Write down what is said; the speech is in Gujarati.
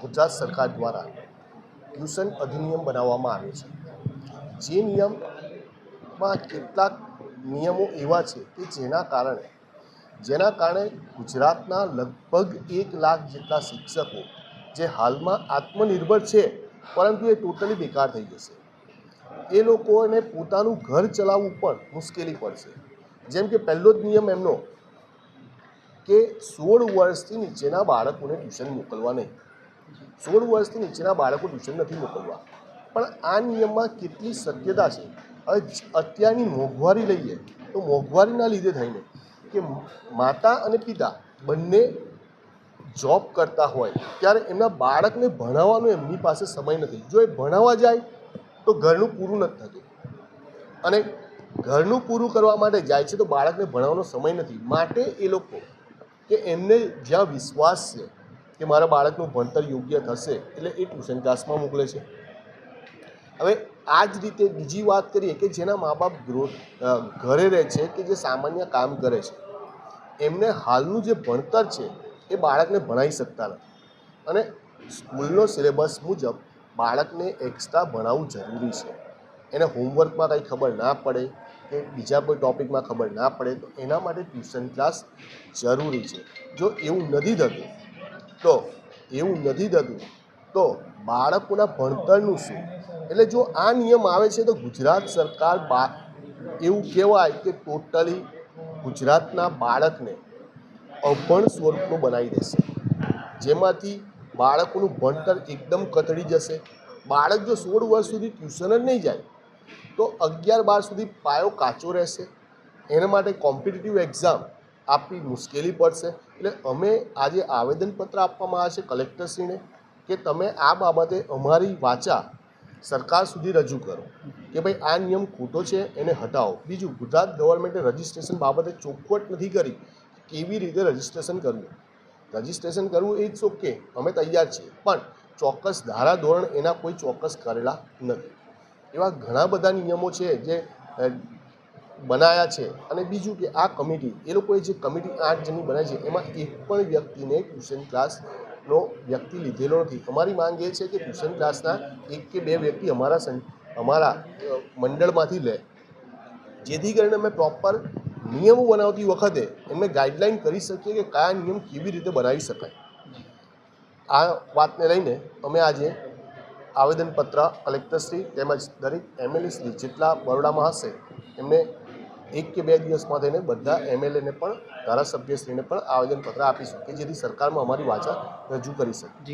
ગુજરાત સરકાર દ્વારા ટ્યુશન અધિનિયમ બનાવવામાં આવ્યો છે। જે નિયમમાં કેટલાક નિયમો એવા છે કે જેના કારણે ગુજરાતના લગભગ 1 લાખ જેટલા શિક્ષકો જે હાલમાં આત્મનિર્ભર છે પરંતુ એ ટોટલી બેકાર થઈ જશે। એ લોકોને પોતાનું ઘર ચલાવવું પણ મુશ્કેલી પડશે। જેમ કે પહેલો જ નિયમ એમનો કે 16 વર્ષથી નીચેના બાળકોને ટ્યુશન મોકલવા નહીં। 16 વર્ષથી નીચેના બાળકો ટ્યુશન નથી મોકલવા, પણ આ નિયમમાં કેટલી સત્યતા છે? હવે અત્યારની મોંઘવારી લઈએ તો મોંઘવારીના લીધે થઈને કે માતા અને પિતા બંને જોબ કરતા હોય ત્યારે એમના બાળકને ભણાવવાનો એમની પાસે સમય નથી। જો એ ભણાવવા જાય તો ઘરનું પૂરું નથી થતું, અને ઘરનું પૂરું કરવા માટે જાય છે તો બાળકને ભણાવવાનો સમય નથી। માટે એ લોકો કે એમને જ્યાં વિશ્વાસ છે કે મારા બાળકનું ભણતર યોગ્ય થશે એટલે એ ટ્યુશન ક્લાસમાં મોકલે છે। હવે આ જ રીતે બીજી વાત કરીએ કે જેના મા બાપ ઘરે રહે છે કે જે સામાન્ય કામ કરે છે, એમને હાલનું જે ભણતર છે એ બાળકને ભણાવી શકતા નથી, અને સ્કૂલનો સિલેબસ મુજબ બાળકને એક્સ્ટ્રા ભણાવવું જરૂરી છે। એને હોમવર્કમાં કંઈ ખબર ના પડે કે બીજા કોઈ ટૉપિકમાં ખબર ના પડે તો એના માટે ટ્યુશન ક્લાસ જરૂરી છે। જો એવું નથી થતું તો બાળકોના ભણતરનું શું? એટલે જો આ નિયમ આવે છે તો ગુજરાત સરકાર એવું કહેવાય કે ટોટલી ગુજરાતના બાળકને અભણ સ્વરૂપનું બનાવી દેશે, જેમાંથી બાળકોનું ભણતર એકદમ કથળી જશે। બાળક જો 16 વર્ષ સુધી ટ્યુશન જ નહીં જાય તો 11-12 સુધી પાયો કાચો રહેશે। એના માટે કોમ્પિટિટિવ એક્ઝામ આપવી મુશ્કેલી પડશે। એટલે અમે આજે આવેદનપત્ર આપવામાં આવે છે કલેક્ટરશ્રીને કે તમે આ બાબતે અમારી વાચા સરકાર સુધી રજૂ કરો કે ભાઈ આ નિયમ ખોટો છે, એને હટાવો। બીજું, ગુજરાત ગવર્મેન્ટે રજિસ્ટ્રેશન બાબતે ચોખવટ નથી કરી કેવી રીતે રજિસ્ટ્રેશન કરવું। રજિસ્ટ્રેશન કરવું ઇટ્સ ઓકે, અમે તૈયાર છીએ, પણ ચોક્કસ ધારા ધોરણ એના કોઈ ચોક્કસ કરેલા નથી। એવા ઘણા બધા નિયમો છે જે બનાવ્યા છે। અને બીજું કે આ કમિટી, એ લોકોએ જે કમિટી 8 જણની બનાવી છે એમાં એક પણ વ્યક્તિને ટ્યુશન ક્લાસનો વ્યક્તિ લીધેલો નથી। અમારી માંગ એ છે કે ટ્યુશન ક્લાસના 1 કે 2 વ્યક્તિ અમારા મંડળમાંથી લે, જેથી કરીને અમે પ્રોપર નિયમો બનાવતી વખતે એમને ગાઈડલાઈન કરી શકીએ કે કયા નિયમ કેવી રીતે બનાવી શકાય। આ વાતને લઈને અમે આજે આવેદનપત્ર કલેક્ટરશ્રી તેમજ દરેક એમએલએ શ્રી જેટલા બરોડામાં હશે એમને 1 કે 2 દિવસમાં થઈને બધા એમએલએને પણ ધારાસભ્યશ્રીને પણ આવેદનપત્ર આપીશું કે જેથી સરકારમાં અમારી વાચા રજૂ કરી શકે।